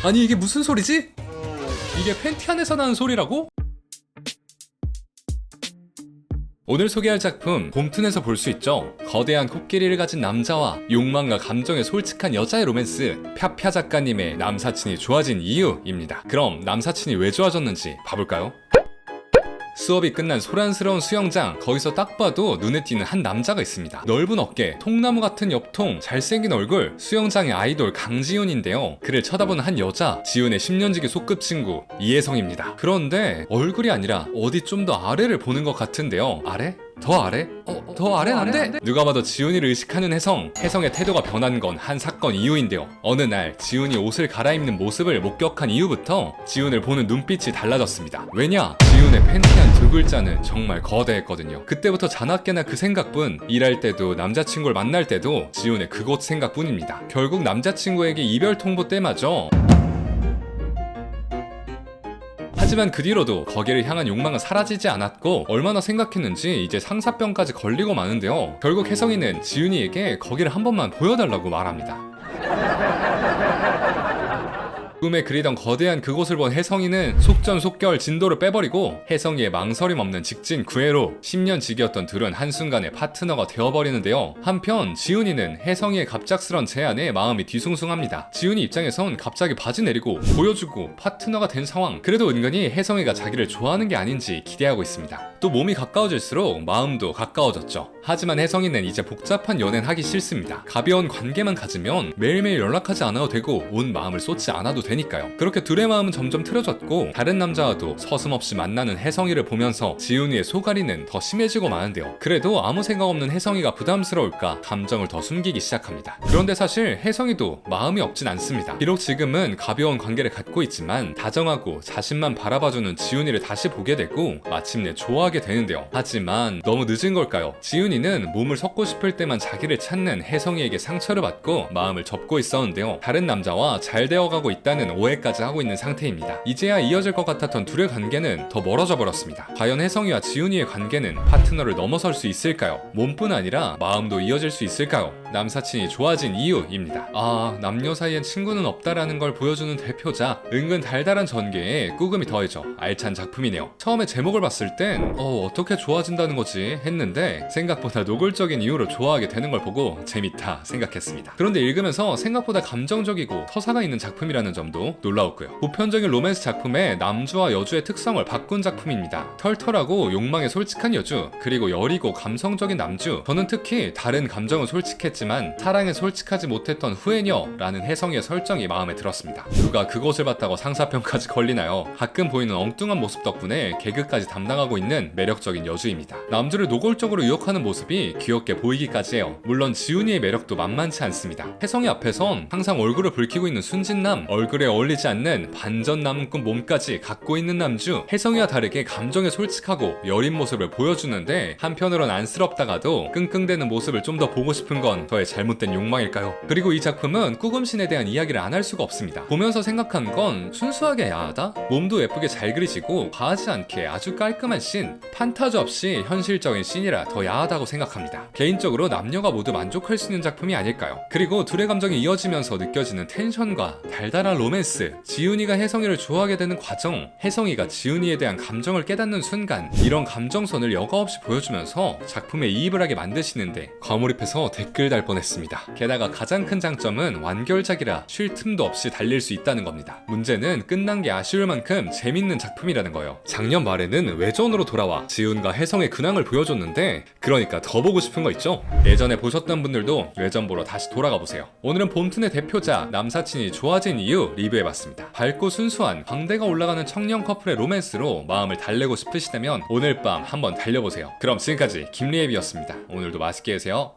아니 이게 무슨 소리지? 이게 팬티 안에서 나는 소리라고? 오늘 소개할 작품 봄툰에서 볼 수 있죠. 거대한 코끼리를 가진 남자와 욕망과 감정에 솔직한 여자의 로맨스, 펴펴 작가님의 남사친이 좋아진 이유입니다. 그럼 남사친이 왜 좋아졌는지 봐볼까요? 수업이 끝난 소란스러운 수영장, 거기서 딱 봐도 눈에 띄는 한 남자가 있습니다. 넓은 어깨, 통나무 같은 옆통, 잘생긴 얼굴, 수영장의 아이돌 강지훈인데요. 그를 쳐다보는 한 여자, 지훈의 10년지기 소꿉친구 이혜성입니다. 그런데 얼굴이 아니라 어디 좀 더 아래를 보는 것 같은데요. 아래? 더 아래? 더 아래는 안 돼? 누가 봐도 지훈이를 의식하는 혜성의 태도가 변한 건 한 사건 이후인데요. 어느 날 지훈이 옷을 갈아입는 모습을 목격한 이후부터 지훈을 보는 눈빛이 달라졌습니다. 왜냐? 지훈의 팬티한 두 글자는 정말 거대했거든요. 그때부터 자나깨나 그 생각뿐, 일할 때도 남자친구를 만날 때도 지훈의 그곳 생각뿐입니다. 결국 남자친구에게 이별 통보 때마저 하지만 그 뒤로도 거기를 향한 욕망은 사라지지 않았고, 얼마나 생각했는지 이제 상사병까지 걸리고 마는데요. 결국 혜성이는 지훈이에게 거기를 한 번만 보여달라고 말합니다. 꿈에 그리던 거대한 그곳을 본 혜성이는 속전속결 진도를 빼버리고 혜성이의 망설임 없는 직진 구애로 10년 지기였던 둘은 한순간에 파트너가 되어버리는데요. 한편 지훈이는 혜성이의 갑작스런 제안에 마음이 뒤숭숭합니다. 지훈이 입장에선 갑자기 바지 내리고 보여주고 파트너가 된 상황, 그래도 은근히 혜성이가 자기를 좋아하는 게 아닌지 기대하고 있습니다. 또 몸이 가까워질수록 마음도 가까워졌죠. 하지만 혜성이는 이제 복잡한 연애는 하기 싫습니다. 가벼운 관계만 가지면 매일매일 연락하지 않아도 되고 온 마음을 쏟지 않아도 되니까요. 그렇게 둘의 마음은 점점 틀어졌고, 다른 남자와도 서슴없이 만나는 혜성이를 보면서 지훈이의 소갈이는 더 심해지고 마는데요. 그래도 아무 생각 없는 혜성이가 부담스러울까 감정을 더 숨기기 시작합니다. 그런데 사실 혜성이도 마음이 없진 않습니다. 비록 지금은 가벼운 관계를 갖고 있지만 다정하고 자신만 바라봐주는 지훈이를 다시 보게 되고 마침내 좋아하게 되는데요. 하지만 너무 늦은 걸까요? 지훈이는 몸을 섞고 싶을 때만 자기를 찾는 혜성이에게 상처를 받고 마음을 접고 있었는데요. 다른 남자와 잘 되어가고 있다는 오해까지 하고 있는 상태입니다. 이제야 이어질 것 같았던 둘의 관계는 더 멀어져 버렸습니다. 과연 혜성이와 지훈이의 관계는 파트너를 넘어설 수 있을까요? 몸뿐 아니라 마음도 이어질 수 있을까요? 남사친이 좋아진 이유입니다. 남녀 사이엔 친구는 없다라는 걸 보여주는 대표작, 은근 달달한 전개에 꾸금이 더해져 알찬 작품이네요. 처음에 제목을 봤을 땐 어떻게 좋아진다는 거지 했는데 생각보다 노골적인 이유로 좋아하게 되는 걸 보고 재밌다 생각했습니다. 그런데 읽으면서 생각보다 감정적이고 서사가 있는 작품이라는 점도 놀라웠고요. 보편적인 로맨스 작품의 남주와 여주의 특성을 바꾼 작품입니다. 털털하고 욕망에 솔직한 여주, 그리고 여리고 감성적인 남주. 저는 특히 다른 감정은 솔직했지만 사랑에 솔직하지 못했던 후회녀라는 혜성이의 설정이 마음에 들었습니다. 누가 그것을 봤다고 상사병까지 걸리나요? 가끔 보이는 엉뚱한 모습 덕분에 개그까지 담당하고 있는 매력적인 여주입니다. 남주를 노골적으로 유혹하는 모습이 귀엽게 보이기까지 해요. 물론 지훈이의 매력도 만만치 않습니다. 혜성이 앞에선 항상 얼굴을 붉히고 있는 순진남, 얼굴에 어울리지 않는 반전 남꾼 몸까지 갖고 있는 남주. 혜성이와 다르게 감정에 솔직하고 여린 모습을 보여주는데 한편으론 안쓰럽다가도 끙끙대는 모습을 좀 더 보고 싶은 건 저의 잘못된 욕망일까요? 그리고 이 작품은 꾸금신에 대한 이야기를 안 할 수가 없습니다. 보면서 생각한 건 순수하게 야하다? 몸도 예쁘게 잘 그리시고 과하지 않게 아주 깔끔한 씬, 판타지 없이 현실적인 씬이라 더 야하다고 생각합니다. 개인적으로 남녀가 모두 만족할 수 있는 작품이 아닐까요? 그리고 둘의 감정이 이어지면서 느껴지는 텐션과 달달한 로맨스, 지훈이가 혜성이를 좋아하게 되는 과정, 혜성이가 지훈이에 대한 감정을 깨닫는 순간, 이런 감정선을 여과 없이 보여주면서 작품에 이입을 하게 만드시는데 과몰입해서 댓글 달 뻔했습니다. 게다가 가장 큰 장점은 완결작이라 쉴 틈도 없이 달릴 수 있다는 겁니다. 문제는 끝난 게 아쉬울 만큼 재밌는 작품이라는 거예요. 작년 말에는 외전으로 돌아와 지훈과 혜성의 근황을 보여줬는데, 그러니까 더 보고 싶은 거 있죠? 예전에 보셨던 분들도 외전 보러 다시 돌아가 보세요. 오늘은 봄툰의 대표작 남사친이 좋아진 이유 리뷰해봤습니다. 밝고 순수한 광대가 올라가는 청년 커플의 로맨스로 마음을 달래고 싶으시다면 오늘 밤 한번 달려보세요. 그럼 지금까지 김리앱이었습니다. 오늘도 맛있게 드세요.